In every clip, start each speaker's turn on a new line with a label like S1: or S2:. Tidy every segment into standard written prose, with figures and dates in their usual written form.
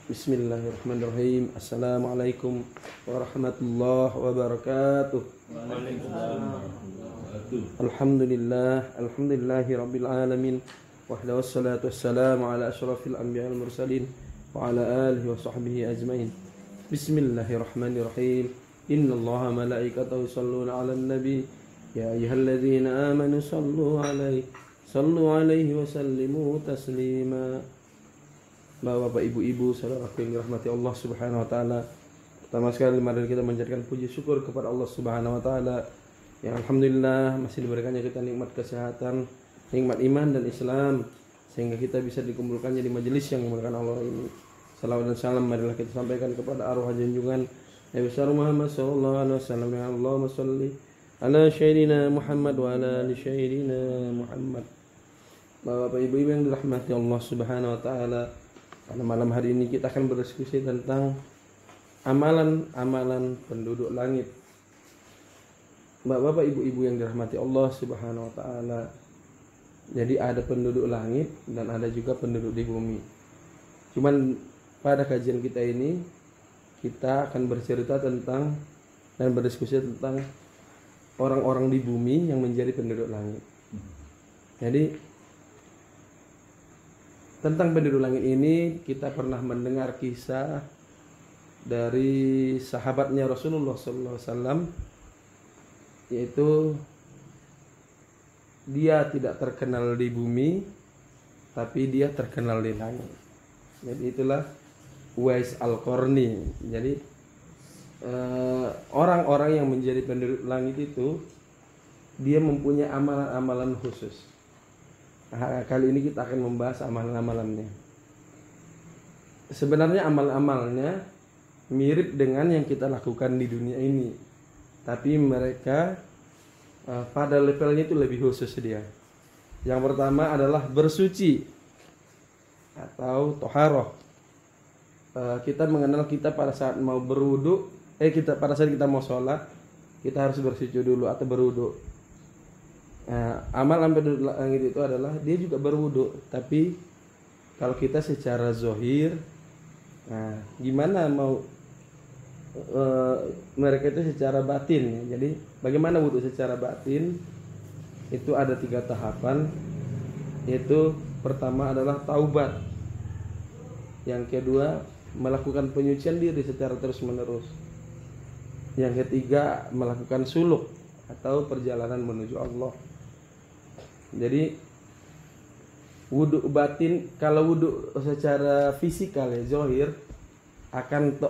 S1: Bismillahirrahmanirrahim. Assalamualaikum warahmatullahi wabarakatuh. Alhamdulillahi rabbil alamin. Wahdahu wassalatu wassalamu ala asyrafil anbiya wal mursalin wa ala alihi wa sahbihi ajmain. Bismillahirrahmanirrahim. Innallaha malaikatahu yusholluna 'alan nabi ya ayyuhalladzina amanu sallu 'alaihi wa sallimu taslima. Bapak, ibu-ibu, saudaraku yang dirahmati Allah Subhanahu wa taala. Pertama sekali mari kita menjadikan puji syukur kepada Allah Subhanahu wa taala yang alhamdulillah masih diberikannya kita nikmat kesehatan, nikmat iman dan Islam sehingga kita bisa dikumpulkannya di majelis yang memuliakan Allah ini. Salawat dan salam marilah kita sampaikan kepada arwah junjungan Nabi Muhammad sallallahu alaihi wasallam. Allahumma shalli ala sayyidina Muhammad wa ala ali sayyidina Muhammad. Bapak, ibu-ibu yang dirahmati Allah Subhanahu wa taala, pada malam hari ini kita akan berdiskusi tentang amalan-amalan penduduk langit. Bapak, ibu-ibu yang dirahmati Allah Subhanahu wa taala. Jadi ada penduduk langit dan ada juga penduduk di bumi. Cuman pada kajian kita ini kita akan bercerita tentang dan berdiskusi tentang orang-orang di bumi yang menjadi penduduk langit. Jadi tentang penduduk langit ini kita pernah mendengar kisah dari sahabatnya Rasulullah SAW, yaitu dia tidak terkenal di bumi tapi dia terkenal di langit. Jadi itulah Uwais Al-Qarni. Jadi orang-orang yang menjadi penduduk langit itu dia mempunyai amalan-amalan khusus. Kali ini kita akan membahas amalan-amalannya. Sebenarnya amal-amalnya mirip dengan yang kita lakukan di dunia ini, tapi mereka pada levelnya itu lebih khusus dia. Yang pertama adalah bersuci atau toharoh. Kita mengenal kita pada saat mau berwudu, pada saat kita mau sholat, kita harus bersuci dulu atau berwudu. Nah, amalan penduduk langit itu adalah dia juga berwudu, tapi kalau kita secara zohir, nah gimana mau mereka itu secara batin. Jadi bagaimana wudu secara batin? Itu ada 3 tahapan. Yaitu pertama adalah taubat, yang kedua melakukan penyucian diri secara terus menerus, yang ketiga melakukan suluk atau perjalanan menuju Allah. Jadi wudu batin, kalau wudu secara fisikal ya zohir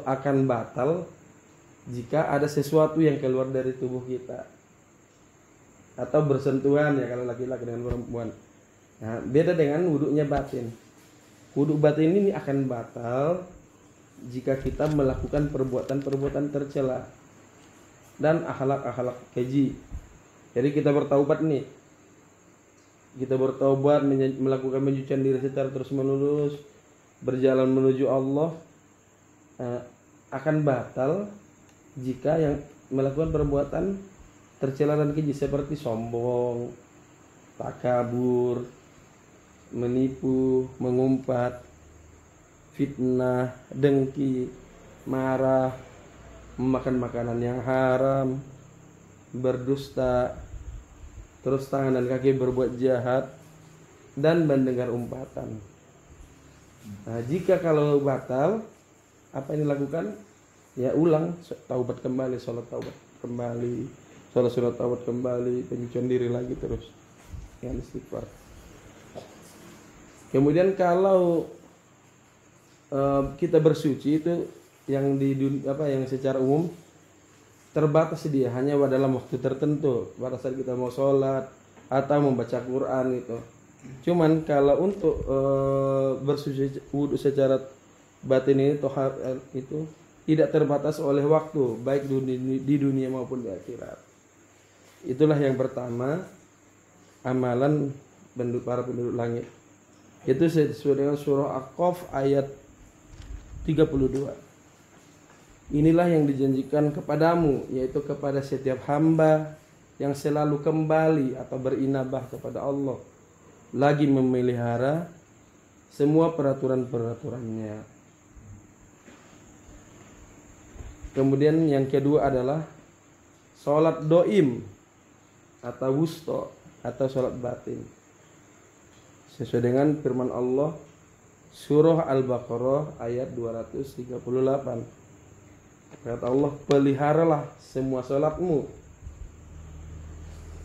S1: akan batal jika ada sesuatu yang keluar dari tubuh kita atau bersentuhan ya kalau laki-laki dengan perempuan. Nah, beda dengan wudunya batin. Wudu batin ini akan batal jika kita melakukan perbuatan-perbuatan tercela dan akhlak-akhlak keji. Jadi kita bertaubat nih. Kita bertaubat, melakukan pencucian diri secara terus menerus, berjalan menuju Allah, akan batal jika yang melakukan perbuatan tercela dan keji seperti sombong, takabur, menipu, mengumpat, fitnah, dengki, marah, memakan makanan yang haram, berdusta, terus tangan dan kaki berbuat jahat, dan mendengar umpatan. Nah, jika kalau batal, apa yang dilakukan? Ya ulang, taubat kembali, sholat taubat kembali, sholat taubat kembali, penyucian diri lagi terus, yang istighfar. Kemudian kalau kita bersuci itu yang yang secara umum terbatas dia hanya dalam waktu tertentu pada saat kita mau sholat atau membaca Quran gitu. Cuman kalau untuk bersuci wudu secara batin ini itu tidak terbatas oleh waktu, baik di dunia maupun di akhirat. Itulah yang pertama, amalan para penduduk langit. Itu sesuai dengan surah Aqaf ayat 32. Inilah yang dijanjikan kepadamu, yaitu kepada setiap hamba yang selalu kembali atau berinabah kepada Allah, lagi memelihara semua peraturan-peraturannya. Kemudian yang kedua adalah sholat doim atau wusto atau sholat batin. Sesuai dengan firman Allah surah Al-Baqarah ayat 238. Kata Allah, peliharalah semua sholatmu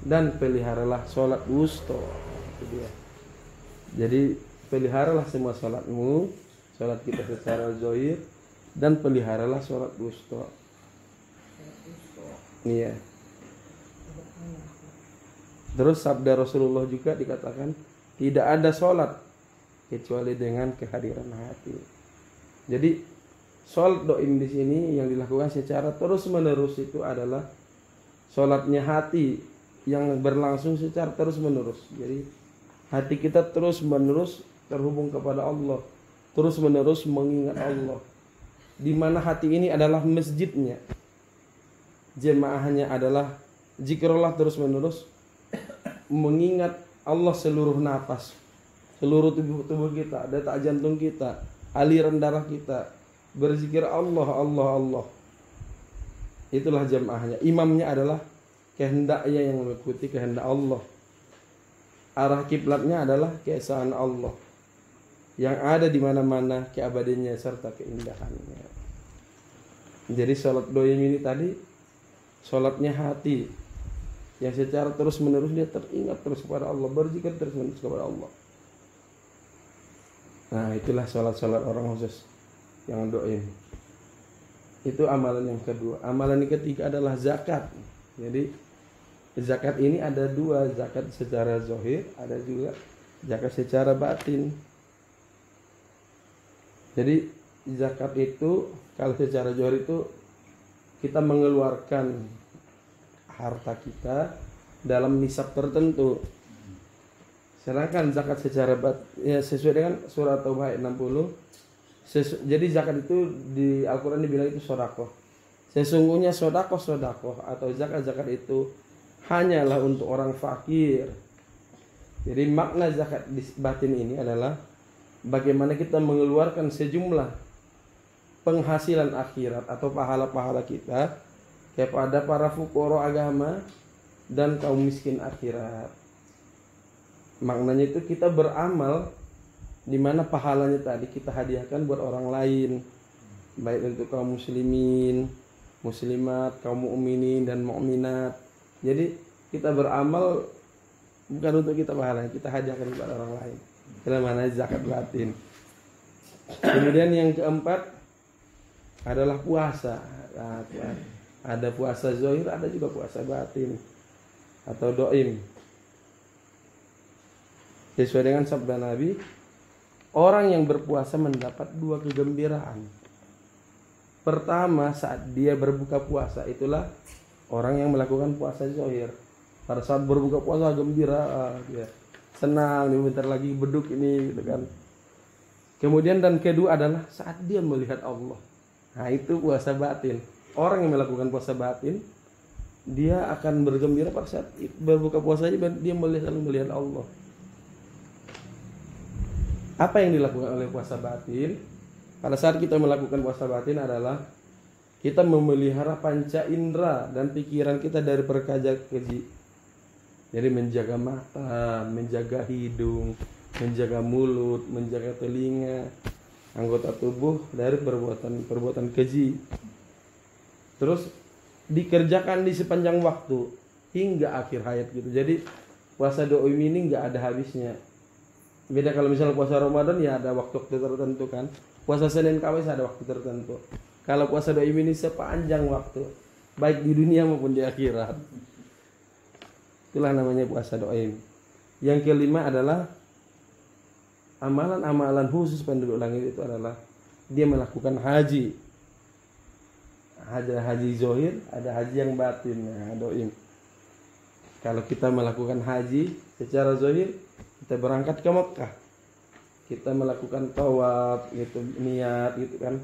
S1: dan peliharalah sholat wusto. Itu dia. Jadi peliharalah semua sholatmu, sholat kita secara zahir, dan peliharalah sholat wusta. Iya. Terus sabda Rasulullah juga dikatakan tidak ada sholat kecuali dengan kehadiran hati. Jadi sholat doim di sini yang dilakukan secara terus menerus itu adalah sholatnya hati yang berlangsung secara terus menerus. Jadi hati kita terus menerus terhubung kepada Allah, terus menerus mengingat Allah. Di mana hati ini adalah masjidnya, jemaahnya adalah zikrullah terus menerus, mengingat Allah seluruh napas, seluruh tubuh kita, detak jantung kita, aliran darah kita, berzikir Allah, Allah, Allah. Itulah jemaahnya. Imamnya adalah kehendaknya yang mengikuti kehendak Allah. Arah kiblatnya adalah keesaan Allah yang ada di mana-mana, keabadiannya serta keindahannya. Jadi sholat doim ini tadi sholatnya hati yang secara terus menerus dia teringat terus kepada Allah, berzikir terus menerus kepada Allah. Nah, itulah sholat orang khusus yang doim. Itu amalan yang kedua. Amalan yang ketiga adalah zakat. Jadi zakat ini ada dua, zakat secara zahir, ada juga zakat secara batin. Jadi zakat itu kalau secara zahir itu kita mengeluarkan harta kita dalam nisab tertentu. Sedangkan zakat secara ya sesuai dengan surah Taubah ayat 60. Jadi zakat itu di Al-Qur'an dibilang itu sedekah. Sesungguhnya sedekah atau zakat itu hanyalah untuk orang fakir. Jadi makna zakat di batin ini adalah bagaimana kita mengeluarkan sejumlah penghasilan akhirat atau pahala-pahala kita kepada para fuqara agama dan kaum miskin akhirat. Maknanya itu kita beramal di mana pahalanya tadi kita hadiahkan buat orang lain, baik untuk kaum muslimin, muslimat, kaum mukminin dan mukminat. Jadi kita beramal bukan untuk kita pahalanya, kita hadiahkan kepada orang lain. Itulah maknanya zakat batin. Kemudian yang keempat adalah puasa. Nah, ada puasa zahir, ada juga puasa batin atau doim. Sesuai dengan sabda Nabi, orang yang berpuasa mendapat dua kegembiraan. Pertama, saat dia berbuka puasa, itulah orang yang melakukan puasa zahir. Pada saat berbuka puasa gembira, dia senang, dia bentar lagi beduk ini gitu kan. Kemudian dan kedua adalah saat dia melihat Allah. Nah, itu puasa batin. Orang yang melakukan puasa batin, dia akan bergembira pada saat berbuka puasa aja, dia selalu melihat Allah. Apa yang dilakukan oleh puasa batin? Pada saat kita melakukan puasa batin adalah kita memelihara panca indera dan pikiran kita dari perkara keji. Jadi menjaga mata, menjaga hidung, menjaga mulut, menjaga telinga, anggota tubuh dari perbuatan keji. Terus dikerjakan di sepanjang waktu hingga akhir hayat gitu. Jadi puasa doim ini nggak ada habisnya. Beda kalau misalnya puasa Ramadan ya ada waktu tertentu kan. Puasa Senin Kamis ada waktu tertentu. Kalau puasa doim ini sepanjang waktu, baik di dunia maupun di akhirat. Itulah namanya puasa doim. Yang kelima adalah amalan-amalan khusus penduduk langit itu adalah dia melakukan haji. Ada haji zahir, ada haji yang batin, nah, doim. Kalau kita melakukan haji secara zahir, kita berangkat ke Mekah, kita melakukan tawaf, gitu, niat, gitu kan.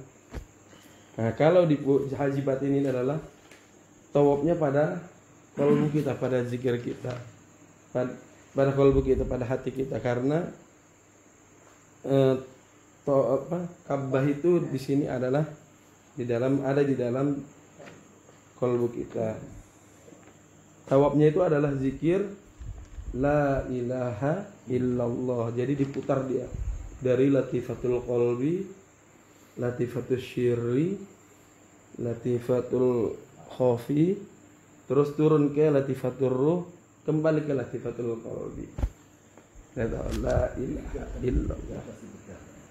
S1: Nah, kalau di haji batin ini adalah tawafnya pada kalbu kita, pada zikir kita, pada kalbu kita, pada hati kita, karena Ka'bah itu di sini adalah Ada di dalam kalbu kita. Tawabnya itu adalah zikir la ilaha illallah. Jadi diputar dia dari latifatul qalbi, latifatul syirri, latifatul khafi, terus turun ke latifatul ruh, kembali ke latifatul qalbi. La ilaha illallah.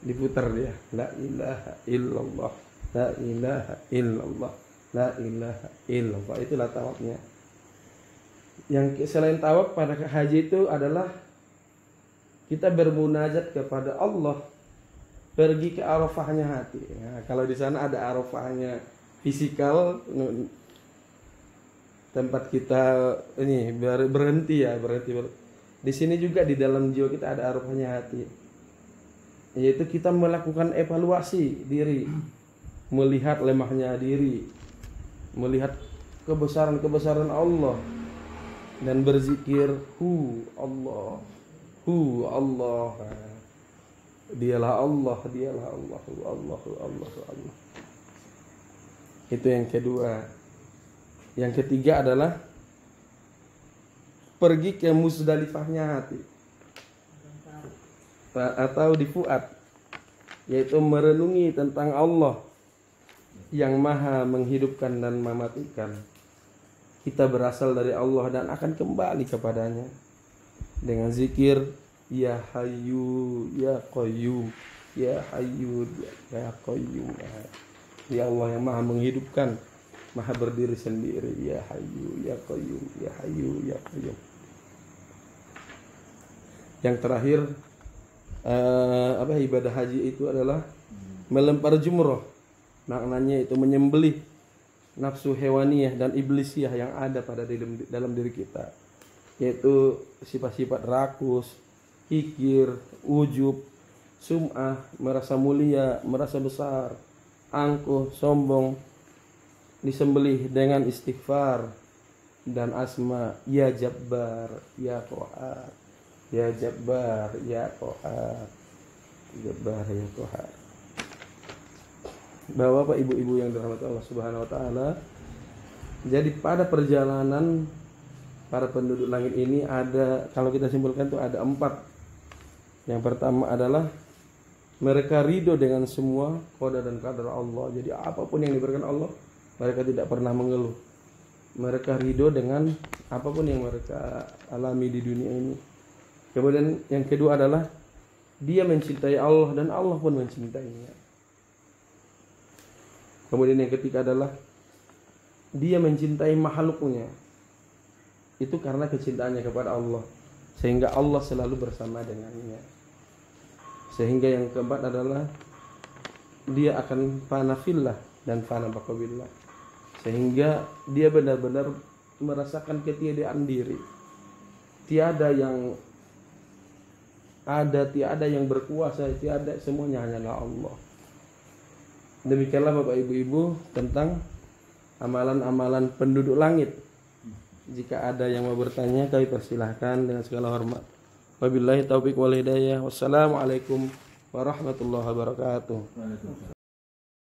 S1: Diputar dia, la ilaha illallah, la ilaha illallah, la ilaha illallah. Itulah tawabnya. Yang selain tawab pada haji itu adalah kita bermunajat kepada Allah, pergi ke arafahnya hati. Nah, kalau di sana ada arafahnya fisikal, tempat kita ini berhenti. Di sini juga di dalam jiwa kita ada arafahnya hati, yaitu kita melakukan evaluasi diri, melihat lemahnya diri, melihat kebesaran Allah, dan berzikir Allah, dialah Allah, Allah. Itu yang kedua. Yang ketiga adalah pergi ke Musdalifahnya hati atau di fuad, yaitu merenungi tentang Allah yang maha menghidupkan dan mematikan. Kita berasal dari Allah dan akan kembali kepadanya dengan zikir ya hayyu ya qayyum, ya hayyu ya qayyum. Ya Allah yang maha menghidupkan, maha berdiri sendiri, ya hayyu ya qayyum, ya hayyu ya qayyum. Yang terakhir ibadah haji itu adalah melempar jumrah. Maknanya itu menyembelih nafsu hewaniyah dan iblisiyah yang ada pada dalam diri kita, yaitu sifat-sifat rakus, kikir, ujub, sum'ah, merasa mulia, merasa besar, angkuh, sombong, disembelih dengan istighfar dan asma ya Jabbar, ya Qahar, ya Jabbar, ya Qahar, Jabbar, ya Qahar. Bapak ibu-ibu yang dirahmati Allah Subhanahu wa taala, jadi pada perjalanan para penduduk langit ini ada, kalau kita simpulkan itu ada 4. Yang pertama adalah mereka ridho dengan semua qada dan qadar Allah. Jadi apapun yang diberikan Allah, mereka tidak pernah mengeluh. Mereka ridho dengan apapun yang mereka alami di dunia ini. Kemudian yang kedua adalah dia mencintai Allah dan Allah pun mencintainya. Kemudian yang ketiga adalah dia mencintai makhluknya. Itu karena kecintaannya kepada Allah, sehingga Allah selalu bersama dengannya. Sehingga yang keempat adalah dia akan fana fillah dan fana baqabillah, sehingga dia benar-benar merasakan ketiadaan diri. Tiada yang ada, tiada yang berkuasa, tiada, semuanya hanyalah Allah. Demikianlah Bapak Ibu tentang amalan-amalan penduduk langit. Jika ada yang mau bertanya, kami persilahkan dengan segala hormat. Wabillahi taufiq wal hidayah. Wassalamualaikum warahmatullahi wabarakatuh.